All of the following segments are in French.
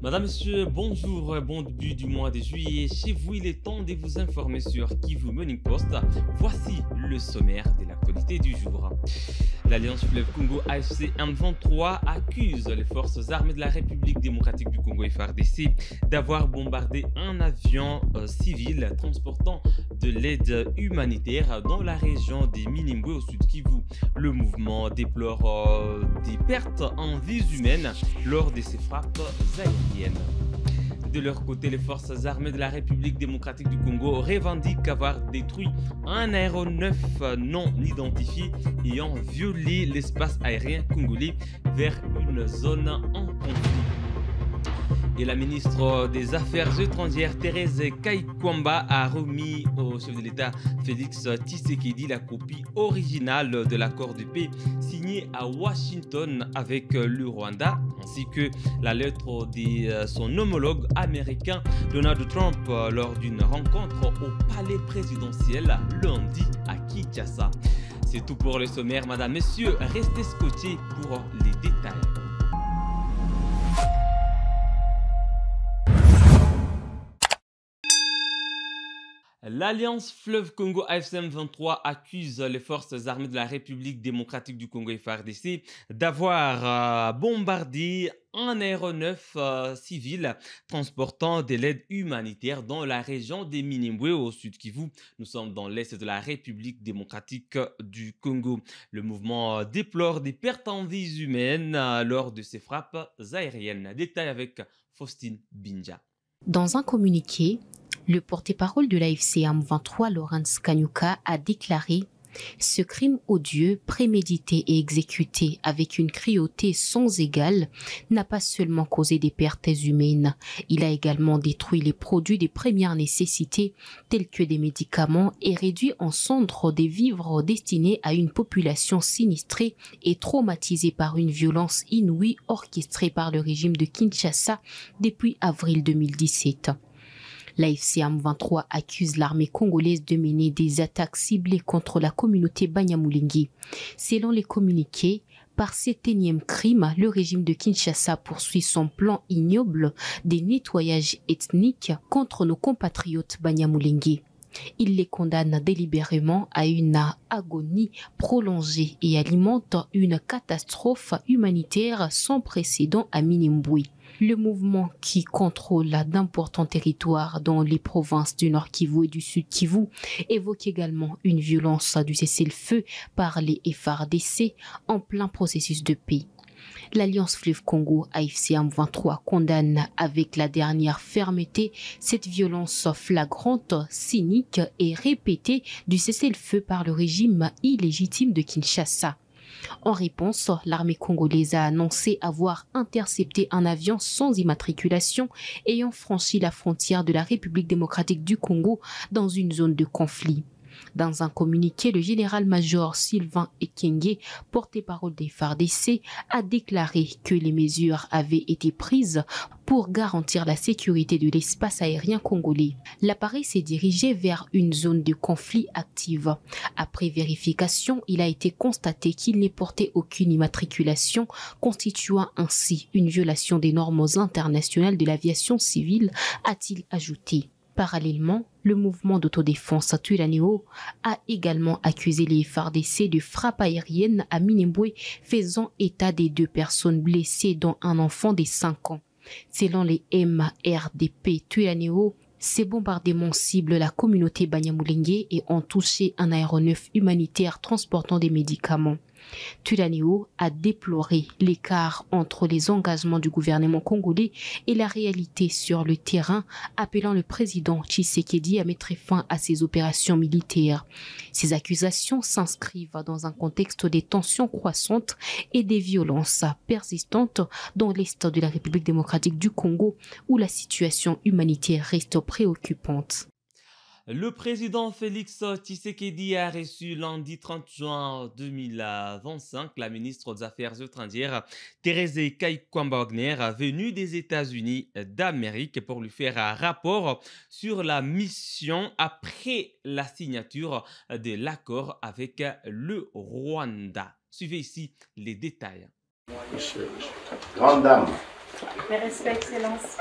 Madame, Monsieur, bonjour, bon début du mois de juillet. Chez vous, il est temps de vous informer sur Kivu Morning Post. Voici le sommaire de l'actualité du jour. L'Alliance Fleuve Congo AFC M23 accuse les forces armées de la République démocratique du Congo FARDC d'avoir bombardé un avion civil transportant de l'aide humanitaire dans la région des Minembwe au sud Kivu. Le mouvement déplore des pertes en vies humaines lors de ces frappes aériennes. De leur côté, les forces armées de la République démocratique du Congo revendiquent avoir détruit un aéronef non identifié ayant violé l'espace aérien congolais vers une zone en conflit. Et la ministre des Affaires étrangères, Thérèse Kaikwamba, a remis au chef de l'État, Félix Tshisekedi, la copie originale de l'accord de paix signé à Washington avec le Rwanda, ainsi que la lettre de son homologue américain, Donald Trump, lors d'une rencontre au palais présidentiel lundi à Kinshasa. C'est tout pour le sommaire, madame, messieurs. Restez scotchés pour les détails. L'Alliance Fleuve Congo AFC 23 accuse les forces armées de la République démocratique du Congo FARDC d'avoir bombardé un aéronef civil transportant de l'aide humanitaire dans la région des Minembwe au sud Kivu. Nous sommes dans l'est de la République démocratique du Congo. Le mouvement déplore des pertes en vies humaines lors de ces frappes aériennes. Détail avec Faustine Binja. Dans un communiqué, le porte-parole de l'AFC M23, Laurence Kanyuka, a déclaré « Ce crime odieux, prémédité et exécuté avec une cruauté sans égale n'a pas seulement causé des pertes humaines, il a également détruit les produits de première nécessité tels que des médicaments et réduit en cendres des vivres destinés à une population sinistrée et traumatisée par une violence inouïe orchestrée par le régime de Kinshasa depuis avril 2017. » L'AFC M23 accuse l'armée congolaise de mener des attaques ciblées contre la communauté Banyamulenge. Selon les communiqués, par cet énième crime, le régime de Kinshasa poursuit son plan ignoble des nettoyages ethniques contre nos compatriotes Banyamulenge. Il les condamne délibérément à une agonie prolongée et alimente une catastrophe humanitaire sans précédent à Minembwe. Le mouvement qui contrôle d'importants territoires dans les provinces du Nord Kivu et du Sud Kivu évoque également une violence du cessez-le-feu par les FARDC en plein processus de paix. L'Alliance Fleuve Congo AFC M23 condamne avec la dernière fermeté cette violence flagrante, cynique et répétée du cessez-le-feu par le régime illégitime de Kinshasa. En réponse, l'armée congolaise a annoncé avoir intercepté un avion sans immatriculation ayant franchi la frontière de la République démocratique du Congo dans une zone de conflit. Dans un communiqué, le général-major Sylvain Ekenge, porte-parole des FARDC, a déclaré que les mesures avaient été prises pour garantir la sécurité de l'espace aérien congolais. L'appareil s'est dirigé vers une zone de conflit active. Après vérification, il a été constaté qu'il n'est porté aucune immatriculation, constituant ainsi une violation des normes internationales de l'aviation civile, a-t-il ajouté. Parallèlement, le mouvement d'autodéfense Twirwaneho a également accusé les FARDC de frappes aériennes à Minembwe, faisant état des 2 personnes blessées dont un enfant de 5 ans. Selon les MRDP Twirwaneho, ces bombardements ciblent la communauté Banyamulenge et ont touché un aéronef humanitaire transportant des médicaments. Twirwaneho a déploré l'écart entre les engagements du gouvernement congolais et la réalité sur le terrain, appelant le président Tshisekedi à mettre fin à ces opérations militaires. Ces accusations s'inscrivent dans un contexte des tensions croissantes et des violences persistantes dans l'est de la République démocratique du Congo, où la situation humanitaire reste préoccupante. Le président Félix Tshisekedi a reçu lundi 30 juin 2025 la ministre des Affaires étrangères Thérèse Kaikwamba-Wagner venue des États-Unis d'Amérique pour lui faire un rapport sur la mission après la signature de l'accord avec le Rwanda. Suivez ici les détails. Monsieur, grande dame, Mes respects, Excellence.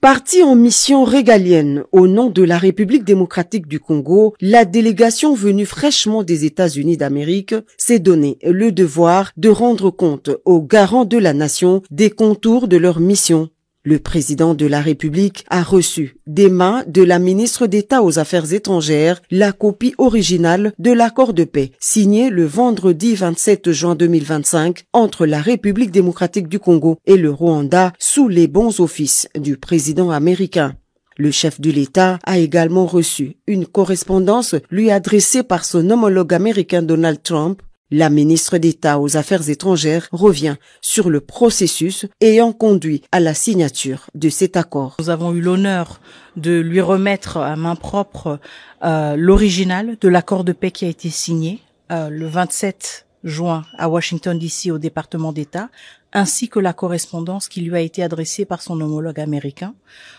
Partie en mission régalienne au nom de la République démocratique du Congo, la délégation venue fraîchement des États-Unis d'Amérique s'est donné le devoir de rendre compte aux garants de la nation des contours de leur mission. Le président de la République a reçu des mains de la ministre d'État aux Affaires étrangères la copie originale de l'accord de paix signé le vendredi 27 juin 2025 entre la République démocratique du Congo et le Rwanda sous les bons offices du président américain. Le chef de l'État a également reçu une correspondance lui adressée par son homologue américain Donald Trump. La ministre d'État aux Affaires étrangères revient sur le processus ayant conduit à la signature de cet accord. Nous avons eu l'honneur de lui remettre à main propre l'original de l'accord de paix qui a été signé le 27 juin à Washington DC au département d'État, ainsi que la correspondance qui lui a été adressée par son homologue américain.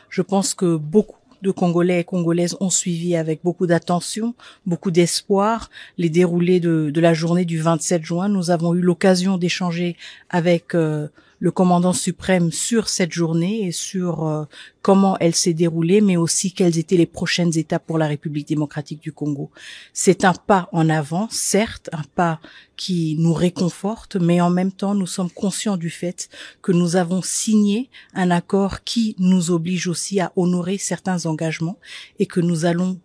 Je pense que beaucoup de Congolais et Congolaises ont suivi avec beaucoup d'attention, beaucoup d'espoir les déroulés de la journée du 27 juin. Nous avons eu l'occasion d'échanger avec le commandant suprême sur cette journée et sur comment elle s'est déroulée, mais aussi quelles étaient les prochaines étapes pour la République démocratique du Congo. C'est un pas en avant, certes, un pas qui nous réconforte, mais en même temps, nous sommes conscients du fait que nous avons signé un accord qui nous oblige aussi à honorer certains engagements et que nous allons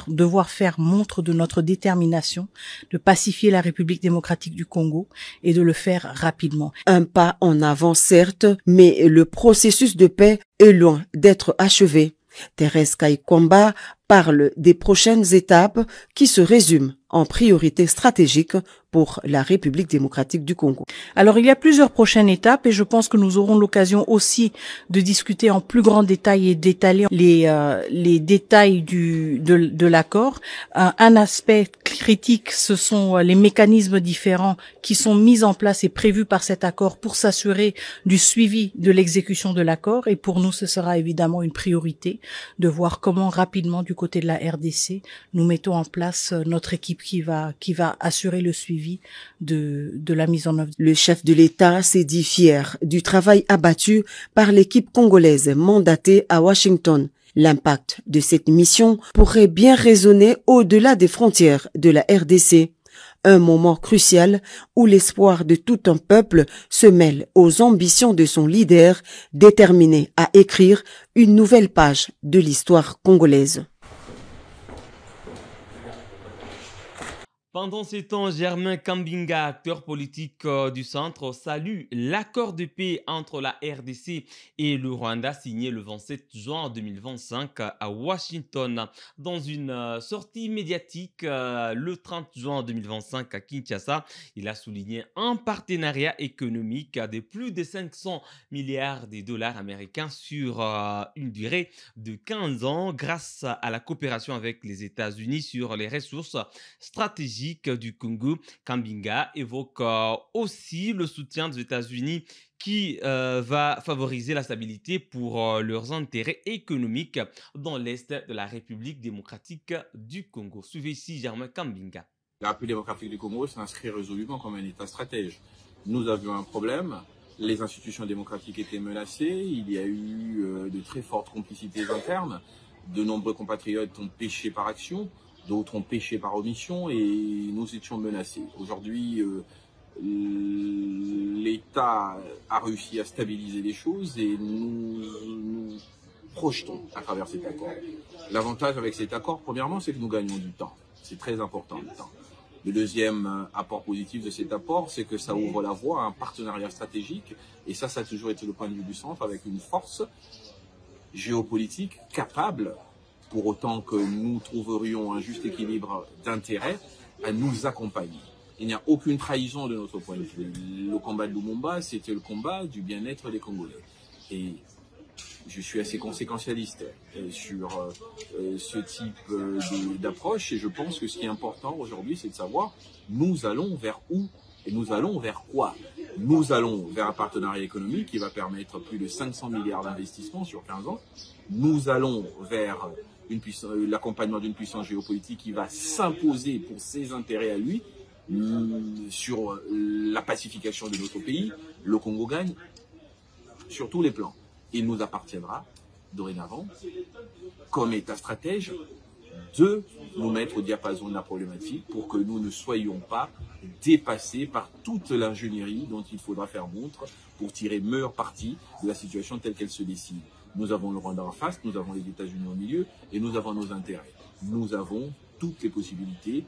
devoir faire montre de notre détermination de pacifier la République démocratique du Congo et de le faire rapidement. Un pas en avant, certes, mais le processus de paix est loin d'être achevé. Thérèse Kaikwamba parle des prochaines étapes qui se résument en priorité stratégique pour la République démocratique du Congo. Alors, il y a plusieurs prochaines étapes et je pense que nous aurons l'occasion aussi de discuter en plus grand détail et d'étaler les détails de l'accord. Un aspect critique, ce sont les mécanismes différents qui sont mis en place et prévus par cet accord pour s'assurer du suivi de l'exécution de l'accord. Et pour nous, ce sera évidemment une priorité de voir comment rapidement, du côté de la RDC, nous mettons en place notre équipe qui va assurer le suivi de la mise en œuvre. Le chef de l'État s'est dit fier du travail abattu par l'équipe congolaise mandatée à Washington. L'impact de cette mission pourrait bien résonner au-delà des frontières de la RDC. Un moment crucial où l'espoir de tout un peuple se mêle aux ambitions de son leader, déterminé à écrire une nouvelle page de l'histoire congolaise. Pendant ce temps, Germain Kambinga, acteur politique du centre, salue l'accord de paix entre la RDC et le Rwanda signé le 27 juin 2025 à Washington. Dans une sortie médiatique le 30 juin 2025 à Kinshasa, il a souligné un partenariat économique de plus de 500 milliards de dollars américains sur une durée de 15 ans grâce à la coopération avec les États-Unis sur les ressources stratégiques du Congo. Kambinga évoque aussi le soutien des États-Unis qui va favoriser la stabilité pour leurs intérêts économiques dans l'Est de la République démocratique du Congo. Suivez ici Germain Kambinga. La République démocratique du Congo s'inscrit résolument comme un État stratège. Nous avions un problème, les institutions démocratiques étaient menacées, il y a eu de très fortes complicités internes, de nombreux compatriotes ont péché par action, d'autres ont péché par omission et nous étions menacés. Aujourd'hui, l'État a réussi à stabiliser les choses et nous projetons à travers cet accord. L'avantage avec cet accord, premièrement, c'est que nous gagnons du temps. C'est très important, le temps. Le deuxième apport positif de cet apport, c'est que ça ouvre la voie à un partenariat stratégique et ça a toujours été le point de vue du centre avec une force géopolitique capable, pour autant que nous trouverions un juste équilibre d'intérêts, à nous accompagner. Il n'y a aucune trahison de notre point de vue. Le combat de Lumumba, c'était le combat du bien-être des Congolais. Et je suis assez conséquentialiste sur ce type d'approche et je pense que ce qui est important aujourd'hui, c'est de savoir nous allons vers où et nous allons vers quoi. Nous allons vers un partenariat économique qui va permettre plus de 500 milliards d'investissements sur 15 ans. Nous allons vers l'accompagnement d'une puissance géopolitique qui va s'imposer pour ses intérêts à lui sur la pacification de notre pays. Le Congo gagne. sur tous les plans. Il nous appartiendra, dorénavant, comme État stratège, de nous mettre au diapason de la problématique pour que nous ne soyons pas dépassés par toute l'ingénierie dont il faudra faire montre pour tirer meilleur parti de la situation telle qu'elle se décide. Nous avons le Rwanda en face, nous avons les États-Unis au milieu et nous avons nos intérêts. Nous avons toutes les possibilités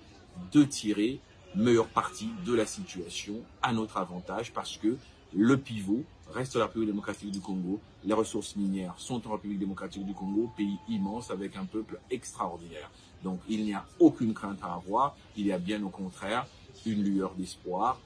de tirer meilleur parti de la situation à notre avantage parce que le pivot reste la République démocratique du Congo. Les ressources minières sont en République démocratique du Congo, pays immense avec un peuple extraordinaire. Donc il n'y a aucune crainte à avoir, il y a bien au contraire une lueur d'espoir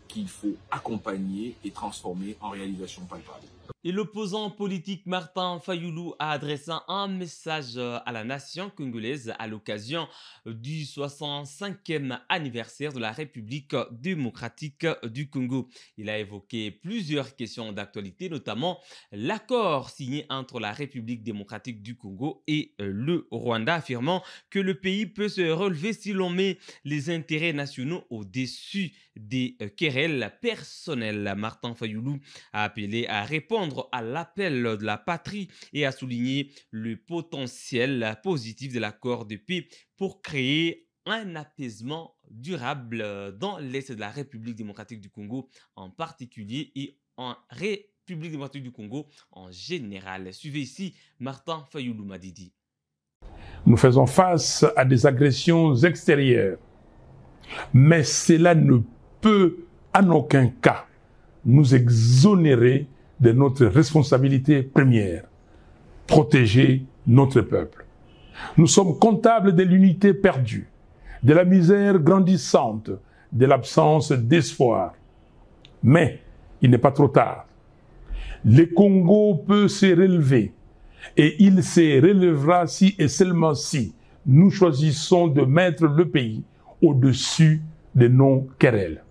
qu'il faut accompagner et transformer en réalisation palpable. Et l'opposant politique Martin Fayulu a adressé un message à la nation congolaise à l'occasion du 65e anniversaire de la République démocratique du Congo. Il a évoqué plusieurs questions d'actualité, notamment l'accord signé entre la République démocratique du Congo et le Rwanda, affirmant que le pays peut se relever si l'on met les intérêts nationaux au-dessus des querelles personnelles. Martin Fayulu a appelé à répondre à l'appel de la patrie et a souligné le potentiel positif de l'accord de paix pour créer un apaisement durable dans l'est de la République démocratique du Congo en particulier et en République démocratique du Congo en général. Suivez ici Martin Fayulu Madidi. Nous faisons face à des agressions extérieures, mais cela ne peut en aucun cas nous exonérer de notre responsabilité première, protéger notre peuple. Nous sommes comptables de l'unité perdue, de la misère grandissante, de l'absence d'espoir. Mais il n'est pas trop tard. Le Congo peut se relever et il se relèvera si et seulement si nous choisissons de mettre le pays au-dessus de nos querelles.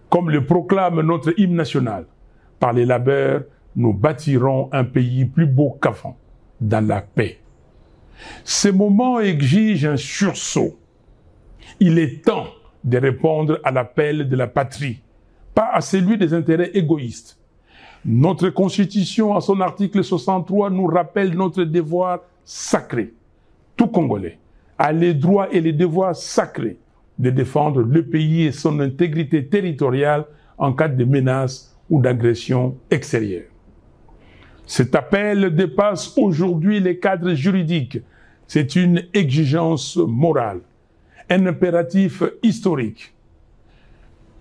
Comme le proclame notre hymne national, par les labeurs, nous bâtirons un pays plus beau qu'avant, dans la paix. Ce moment exige un sursaut. Il est temps de répondre à l'appel de la patrie, pas à celui des intérêts égoïstes. Notre Constitution, à son article 63, nous rappelle notre devoir sacré. Tout Congolais a les droits et les devoirs sacrés de défendre le pays et son intégrité territoriale en cas de menace ou d'agression extérieure. Cet appel dépasse aujourd'hui les cadres juridiques. C'est une exigence morale, un impératif historique.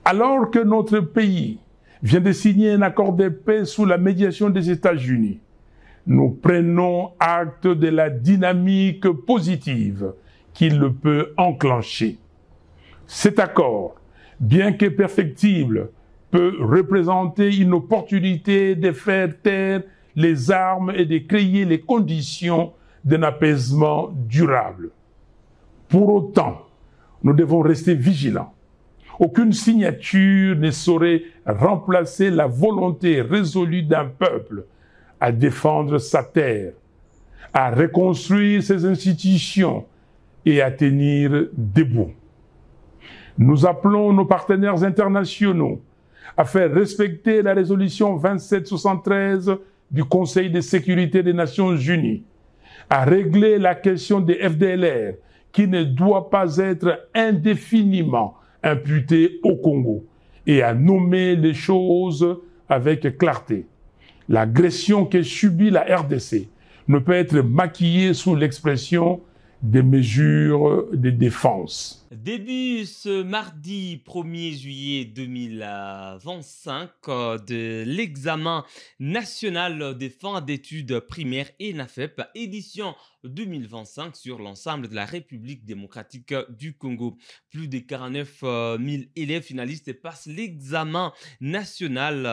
Alors que notre pays vient de signer un accord de paix sous la médiation des États-Unis, nous prenons acte de la dynamique positive qu'il peut enclencher. Cet accord, bien que perfectible, peut représenter une opportunité de faire taire les armes et de créer les conditions d'un apaisement durable. Pour autant, nous devons rester vigilants. Aucune signature ne saurait remplacer la volonté résolue d'un peuple à défendre sa terre, à reconstruire ses institutions et à tenir debout. Nous appelons nos partenaires internationaux à faire respecter la résolution 2773 du Conseil de sécurité des Nations Unies, à régler la question des FDLR qui ne doit pas être indéfiniment imputée au Congo et à nommer les choses avec clarté. L'agression que subit la RDC ne peut être maquillée sous l'expression des mesures de défense. Début ce mardi 1er juillet 2025 de l'examen national des fins d'études primaires ENAFEP, édition 2025 sur l'ensemble de la République démocratique du Congo. Plus de 49 000 élèves finalistes passent l'examen national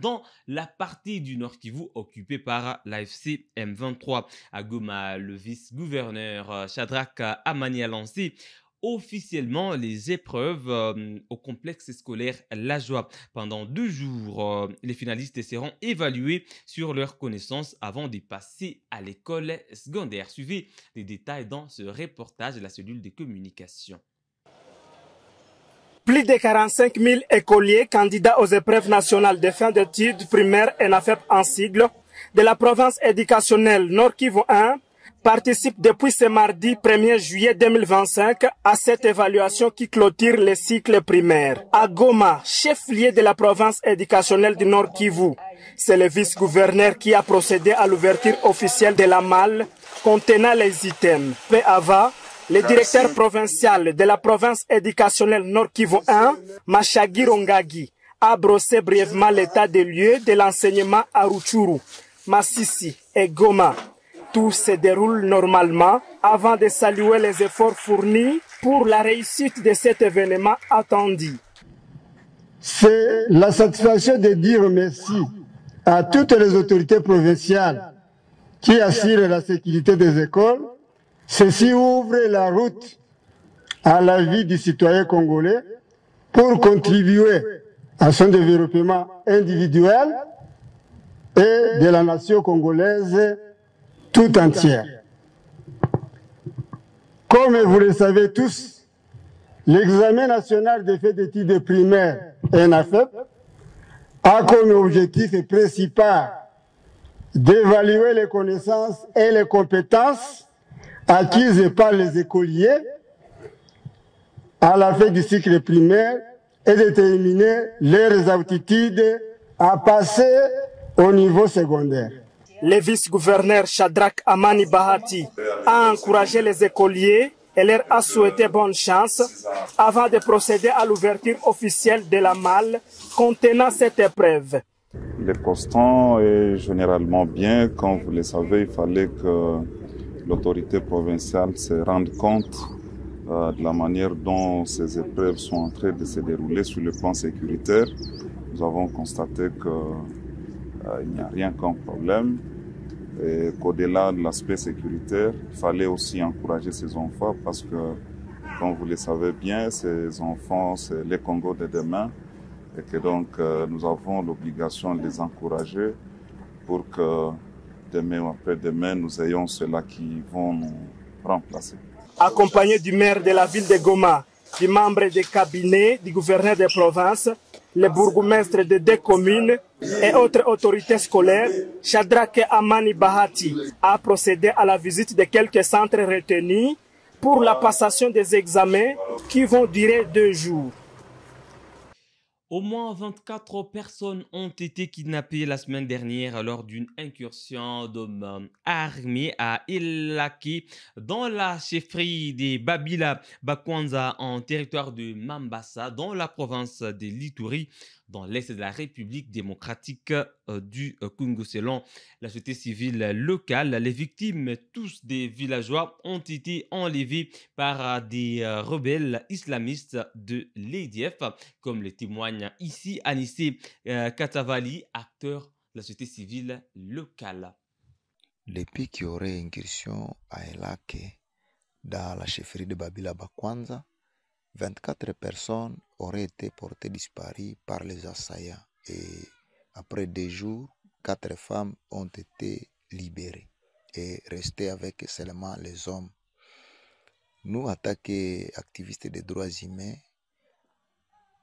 dans la partie du Nord Kivu occupée par l'AFC M23. À Goma, le vice-gouverneur Shadrach Amani a lancé officiellement les épreuves au complexe scolaire La Joie. Pendant 2 jours, les finalistes seront évalués sur leurs connaissances avant de passer à l'école secondaire. Suivez les détails dans ce reportage de la cellule de communication. Plus de 45 000 écoliers candidats aux épreuves nationales de fin d'études primaires ENAFEP en sigle de la province éducationnelle Nord Kivu 1 participent depuis ce mardi 1er juillet 2025 à cette évaluation qui clôture les cycles primaires. À Goma, chef-lieu de la province éducationnelle du Nord Kivu, c'est le vice-gouverneur qui a procédé à l'ouverture officielle de la malle contenant les items. Peu avant, le directeur provincial de la province éducationnelle Nord Kivu 1, Machagi Rongagi, a brossé brièvement l'état des lieux de l'enseignement à Rutshuru, Masisi et Goma. Tout se déroule normalement avant de saluer les efforts fournis pour la réussite de cet événement attendu. C'est la satisfaction de dire merci à toutes les autorités provinciales qui assurent la sécurité des écoles. Ceci ouvre la route à la vie du citoyen congolais pour contribuer à son développement individuel et de la nation congolaise tout entière. Comme vous le savez tous, l'examen national des faits d'études primaires ENAFEP a comme objectif principal d'évaluer les connaissances et les compétences acquises par les écoliers à la fin du cycle primaire et déterminer leurs aptitudes à passer au niveau secondaire. Le vice-gouverneur Shadrach Amani Bahati a encouragé les écoliers et leur a souhaité bonne chance avant de procéder à l'ouverture officielle de la malle contenant cette épreuve. Le constat est généralement bien. Comme vous le savez, il fallait que l'autorité provinciale se rende compte de la manière dont ces épreuves sont en train de se dérouler sur le plan sécuritaire. Nous avons constaté qu'il n'y a rien comme problème et qu'au-delà de l'aspect sécuritaire, il fallait aussi encourager ces enfants parce que, comme vous le savez bien, ces enfants, c'est les Congo de demain et que donc nous avons l'obligation de les encourager pour que demain ou après-demain, nous ayons ceux-là qui vont nous remplacer. Accompagné du maire de la ville de Goma, du membre du cabinet du gouverneur de province, le bourgmestre de 2 communes et autres autorités scolaires, Shadrach Amani Bahati a procédé à la visite de quelques centres retenus pour la passation des examens qui vont durer 2 jours. Au moins 24 personnes ont été kidnappées la semaine dernière lors d'une incursion d'hommes armés à Elake dans la chefferie des Babila Bakwanza en territoire de Mambasa dans la province de l'Ituri dans l'est de la République démocratique du Congo. Selon la société civile locale, les victimes, tous des villageois, ont été enlevés par des rebelles islamistes de l'EDF, comme le témoigne ici Anissé Katavali, acteur de la société civile locale. Depuis qu'il y aurait incursion à Elake, dans la chefferie de Babila Bakwanza, 24 personnes auraient été portées disparues par les assaillants et après 2 jours, 4 femmes ont été libérées et restées avec seulement les hommes. Nous, attaqués activistes des droits humains,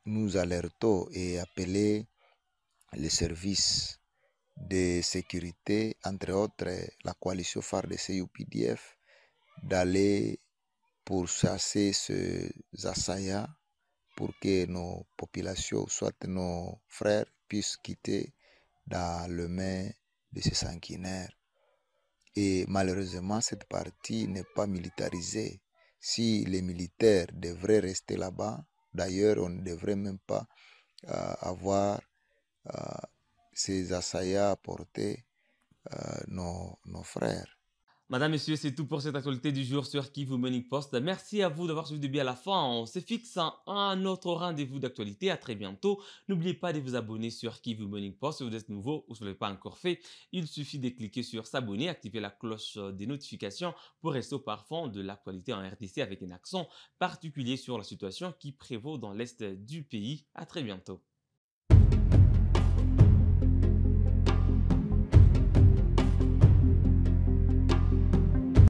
nous alertons et appelons les services de sécurité, entre autres la coalition FARDC et UPDF, d'aller pour chasser ces assaillants pour que nos populations, soit nos frères, puissent quitter dans les mains de ces sanguinaires. Et malheureusement, cette partie n'est pas militarisée. Si les militaires devraient rester là-bas, d'ailleurs, on ne devrait même pas avoir ces assaillants à porter nos frères. Madame, Messieurs, c'est tout pour cette actualité du jour sur Kivu Morning Post. Merci à vous d'avoir suivi de bien à la fin. On se fixe un autre rendez-vous d'actualité. À très bientôt. N'oubliez pas de vous abonner sur Kivu Morning Post. Si vous êtes nouveau ou si vous ne l'avez pas encore fait, il suffit de cliquer sur s'abonner, activer la cloche des notifications pour rester au parfum de l'actualité en RDC avec un accent particulier sur la situation qui prévaut dans l'est du pays. À très bientôt.